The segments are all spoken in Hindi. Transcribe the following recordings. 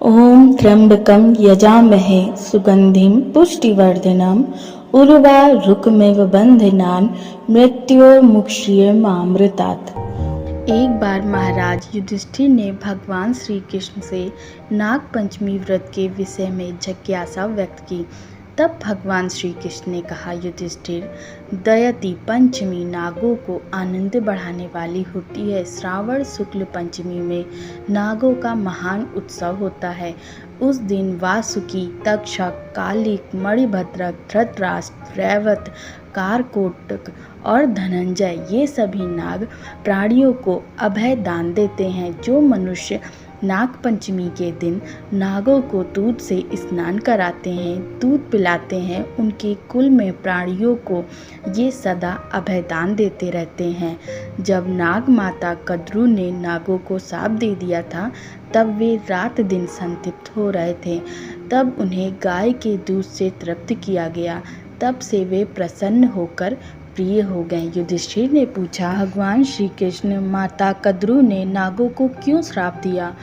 ओम त्र्यंबकं यजामहे सुगंधिं पुष्टिवर्धनम् उर्वारुकमिव बन्धनान् मृत्योर्मुक्षीयमामृतात्। एक बार महाराज युधिष्ठिर ने भगवान श्री कृष्ण से नाग पंचमी व्रत के विषय में जिज्ञासा व्यक्त की। तब भगवान श्री कृष्ण ने कहा, युधिष्ठिर, दयति पंचमी नागों को आनंद बढ़ाने वाली होती है। श्रावण शुक्ल पंचमी में नागों का महान उत्सव होता है। उस दिन वासुकी, तक्षक, कालिक, मणिभद्रक, धृतराष्ट्र, रैवत, कारकोटक और धनंजय ये सभी नाग प्राणियों को अभय दान देते हैं। जो मनुष्य नाग पंचमी के दिन नागों को दूध से स्नान कराते हैं, दूध पिलाते हैं, उनके कुल में प्राणियों को ये सदा अभयदान देते रहते हैं। जब नाग माता कद्रू ने नागों को शाप दे दिया था, तब वे रात दिन संतप्त हो रहे थे। तब उन्हें गाय के दूध से तृप्त किया गया। तब से वे प्रसन्न होकर प्रिय हो गए। युधिष्ठिर ने पूछा, भगवान श्री कृष्ण, माता कद्रू ने नागों को क्यों श्राप दिया?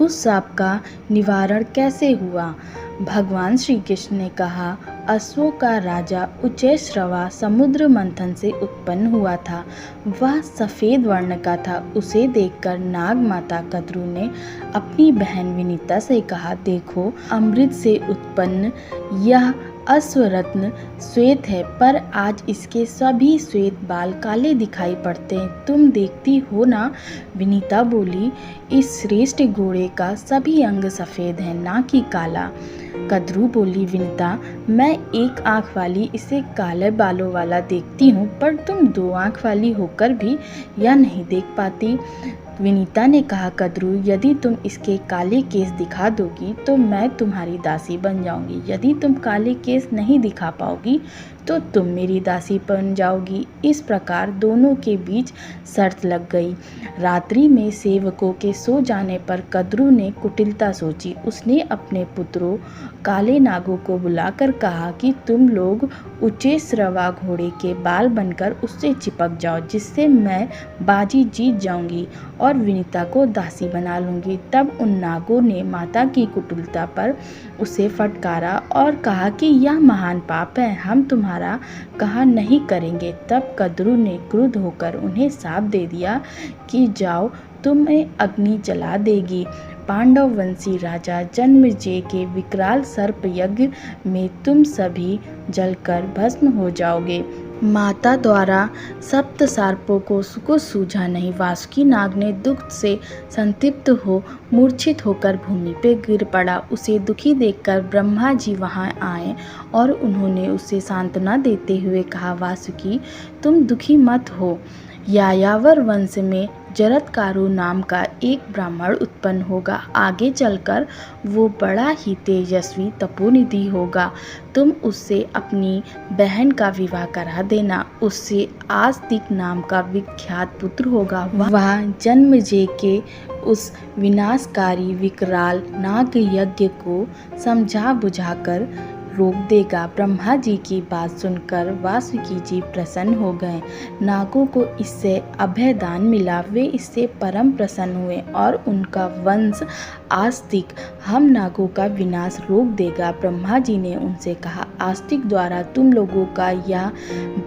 उस श्राप का निवारण कैसे हुआ? भगवान श्री कृष्ण ने कहा, अश्वों का राजा उच्चैश्रवा समुद्र मंथन से उत्पन्न हुआ था। वह सफ़ेद वर्ण का था। उसे देखकर नाग माता कद्रू ने अपनी बहन विनीता से कहा, देखो, अमृत से उत्पन्न यह अश्वरत्न श्वेत है, पर आज इसके सभी श्वेत बाल काले दिखाई पड़ते हैं। तुम देखती हो ना? विनीता बोली, इस श्रेष्ठ घोड़े का सभी अंग सफ़ेद है, ना कि काला। कद्रू बोली, विनीता, मैं एक आँख वाली इसे काले बालों वाला देखती हूँ, पर तुम दो आँख वाली होकर भी यह नहीं देख पाती। विनीता ने कहा, कद्रू, यदि तुम इसके काले केस दिखा दोगी तो मैं तुम्हारी दासी बन जाऊंगी। यदि तुम काले केस नहीं दिखा पाओगी तो तुम मेरी दासी बन जाओगी। इस प्रकार दोनों के बीच शर्त लग गई। रात्रि में सेवकों के सो जाने पर कद्रू ने कुटिलता सोची। उसने अपने पुत्रों काले नागों को बुलाकर कहा कि तुम लोग उच्चैश्रवा घोड़े के बाल बनकर उससे चिपक जाओ, जिससे मैं बाजी जीत जाऊंगी और विनीता को दासी बना लूंगी। तब उन नागों ने माता की कुटिलता पर उसे फटकारा और कहा कि यह महान पाप है, हम तुम्हारा कहा नहीं करेंगे। तब कद्रू ने क्रुद्ध होकर उन्हें शाप दे दिया कि जाओ, तुम्हें अग्नि जला देगी। पांडव वंशी राजा जन्मेजय के विकराल सर्प यज्ञ में तुम सभी जलकर भस्म हो जाओगे। माता द्वारा सप्त सर्पों को कुछ सूझा नहीं। वासुकी नाग ने दुख से संतप्त हो मूर्छित होकर भूमि पे गिर पड़ा। उसे दुखी देखकर ब्रह्मा जी वहां आए और उन्होंने उसे सांत्वना देते हुए कहा, वासुकी, तुम दुखी मत हो। यायावर वंश में जरत्कारु नाम का एक ब्राह्मण उत्पन्न होगा। आगे चलकर वो बड़ा ही तेजस्वी तपोनिधि होगा। तुम उससे अपनी बहन का विवाह करा देना। उससे आस्तिक नाम का विख्यात पुत्र होगा। वह जन्मेजय के उस विनाशकारी विकराल नाग यज्ञ को समझा बुझाकर रोक देगा। ब्रह्मा जी की बात सुनकर वासुकी जी प्रसन्न हो गए। नागों को इससे अभयदान मिला। वे इससे परम प्रसन्न हुए और उनका वंश आस्तिक हम नागों का विनाश रोक देगा। ब्रह्मा जी ने उनसे कहा, आस्तिक द्वारा तुम लोगों का यह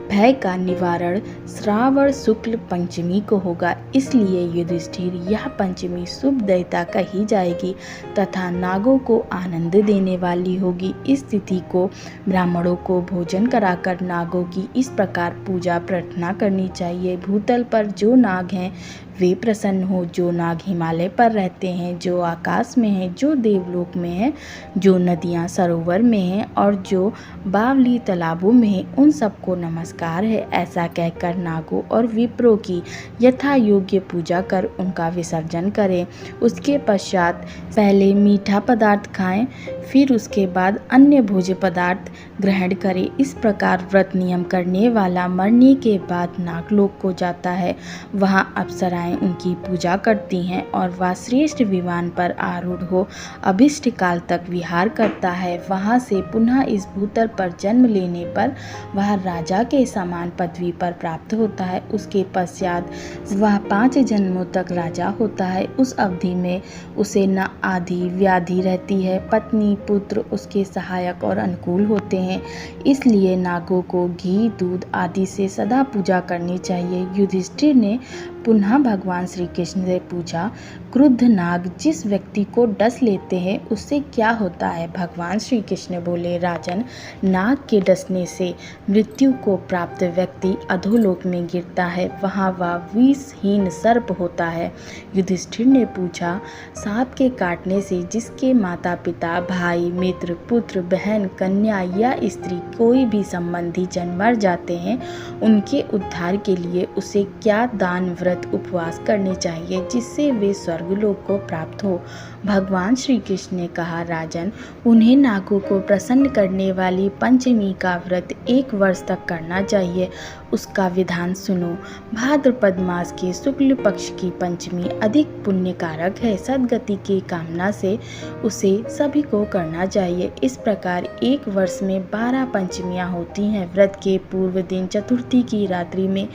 भय का निवारण श्रावण शुक्ल पंचमी को होगा। इसलिए युधिष्ठिर, यह पंचमी शुभ देयता कही जाएगी तथा नागों को आनंद देने वाली होगी। इस तिथि को ब्राह्मणों को भोजन कराकर नागों की इस प्रकार पूजा प्रार्थना करनी चाहिए। भूतल पर जो नाग हैं वे प्रसन्न हो। जो नाग हिमालय पर रहते हैं, जो आकाश में हैं, जो देवलोक में हैं, जो नदियाँ सरोवर में हैं और जो बावली तालाबों में हैं, उन सबको नमस्कार है। ऐसा कहकर नागों और विप्रों की यथा योग्य पूजा कर उनका विसर्जन करें। उसके पश्चात पहले मीठा पदार्थ खाएं, फिर उसके बाद अन्य भोज्य पदार्थ ग्रहण करें। इस प्रकार व्रत नियम करने वाला मरने के बाद नागलोक को जाता है। वहाँ अप्सराएं माताएं उनकी पूजा करती हैं और वह श्रेष्ठ विमान पर आरूढ़ हो अभिष्ट काल तक विहार करता है। वहां से पुनः इस भूतल पर जन्म लेने पर वह राजा के समान पदवी पर प्राप्त होता है। उसके पश्चात वह 5 जन्मों तक राजा होता है। उस अवधि में उसे न आदि व्याधि रहती है। पत्नी पुत्र उसके सहायक और अनुकूल होते हैं। इसलिए नागों को घी दूध आदि से सदा पूजा करनी चाहिए। युधिष्ठिर ने पुनः भगवान श्री कृष्ण से पूछा, क्रुद्ध नाग जिस व्यक्ति को डस लेते हैं उससे क्या होता है? भगवान श्री कृष्ण बोले, राजन, नाग के डसने से मृत्यु को प्राप्त व्यक्ति अधोलोक में गिरता है। वहाँ वह विषहीन सर्प होता है। युधिष्ठिर ने पूछा, सांप के काटने से जिसके माता पिता भाई मित्र पुत्र बहन कन्या या स्त्री कोई भी संबंधी जन मर जाते हैं, उनके उद्धार के लिए उसे क्या दान व्रत उपवास करने चाहिए जिससे वे स्वर्गलोक को प्राप्त हो? भगवान श्री कृष्ण ने कहा, राजन, उन्हें नागों को प्रसन्न करने वाली पंचमी का व्रत 1 वर्ष तक करना चाहिए। उसका विधान सुनो। भाद्रपद मास के शुक्ल पक्ष की पंचमी अधिक पुण्यकारक है। सद्गति की कामना से उसे सभी को करना चाहिए। इस प्रकार 1 वर्ष में 12 पंचमियां होती हैं। व्रत के पूर्व दिन चतुर्थी की रात्रि में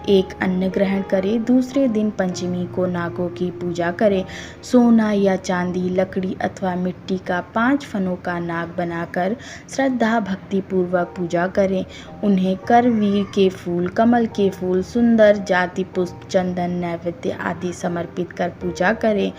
एक अन्न ग्रहण करें। दूसरे दिन पंचमी को नागों की पूजा करें। सोना या चांदी लकड़ी अथवा मिट्टी का 5 फनों का नाग बनाकर श्रद्धा भक्ति पूर्वक पूजा करें। उन्हें करवीर के फूल कमल के फूल सुंदर जाति पुष्प चंदन नैवेद्य आदि समर्पित कर पूजा करें।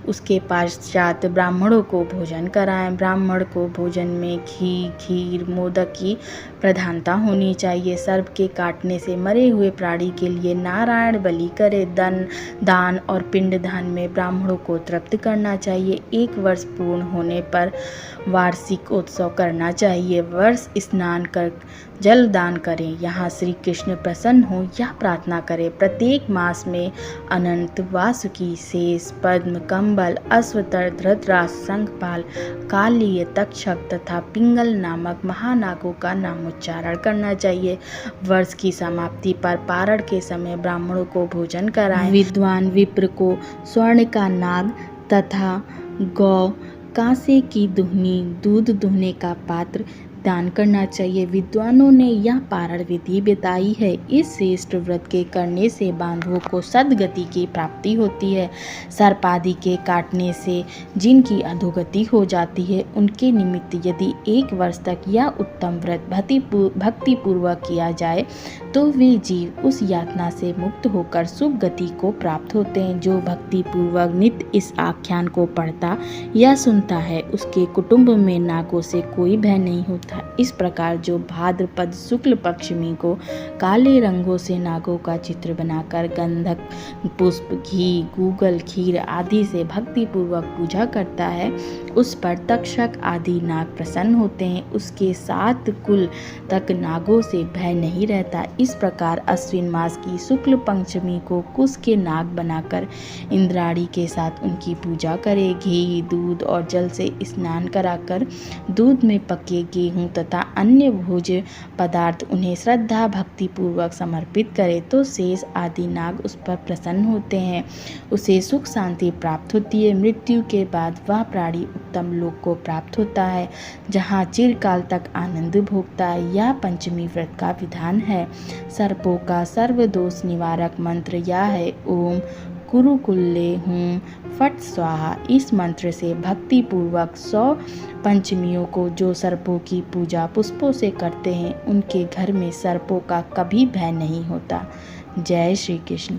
उसके पश्चात ब्राह्मणों को भोजन कराएं। ब्राह्मण को भोजन में घी खीर मोदक की प्रधानता होनी चाहिए। सर्प के काटने से मरे हुए प्राणी के लिए नारायण बलि करे। दान और पिंड दान में ब्राह्मणों को तृप्त करना चाहिए। 1 वर्ष पूर्ण होने पर वार्षिक उत्सव करना चाहिए। वर्ष स्नान कर जल दान करें। यहाँ श्री कृष्ण प्रसन्न हो यह प्रार्थना करें। प्रत्येक मास में अनंत वासुकी शेष पद्म कंबल अश्वतर धृतराष्ट्र शंखपाल कालीय तक्षक तथा पिंगल नामक महानागों का नामोच्चारण करना चाहिए। वर्ष की समाप्ति पर पारण के समय ब्राह्मणों को भोजन कराएं। विद्वान विप्र को स्वर्ण का नाग तथा गौ कांसे की दुहनी दूध दुहने का पात्र दान करना चाहिए। विद्वानों ने यह पारण विधि बताई है। इस श्रेष्ठ व्रत के करने से बांधवों को सद्गति की प्राप्ति होती है। सर्प आदि के काटने से जिनकी अधोगति हो जाती है उनके निमित्त यदि 1 वर्ष तक यह उत्तम व्रत भक्ति पूर्वक किया जाए तो वे जीव उस यातना से मुक्त होकर शुभ गति को प्राप्त होते हैं। जो भक्ति पूर्वक नित्य इस आख्यान को पढ़ता या सुनता है उसके कुटुंब में नागों से कोई भय नहीं होता। इस प्रकार जो भाद्रपद शुक्ल पक्षमी को काले रंगों से नागों का चित्र बनाकर गंधक पुष्प घी गूगल खीर आदि से भक्ति पूर्वक पूजा करता है उस पर तक्षक आदि नाग प्रसन्न होते हैं। उसके 7 कुल तक नागों से भय नहीं रहता। इस प्रकार अश्विन मास की शुक्ल पंचमी को कुश के नाग बनाकर इंद्राणी के साथ उनकी पूजा करे। घी दूध और जल से स्नान कराकर दूध में पके गेहूं तथा अन्य भोज्य पदार्थ उन्हें श्रद्धा भक्ति पूर्वक समर्पित करे तो शेष आदि नाग उस पर प्रसन्न होते हैं। उसे सुख शांति प्राप्त होती है। मृत्यु के बाद वह प्राणी उत्तम लोक को प्राप्त होता है जहाँ चिरकाल तक आनंद भोगता है। यह पंचमी व्रत का विधान है। सर्पों का सर्वदोष निवारक मंत्र यह है, ओम कुरुकुल्ले हूँ फट स्वाहा। इस मंत्र से भक्ति पूर्वक 100 पंचमियों को जो सर्पों की पूजा पुष्पों से करते हैं उनके घर में सर्पों का कभी भय नहीं होता। जय श्री कृष्ण।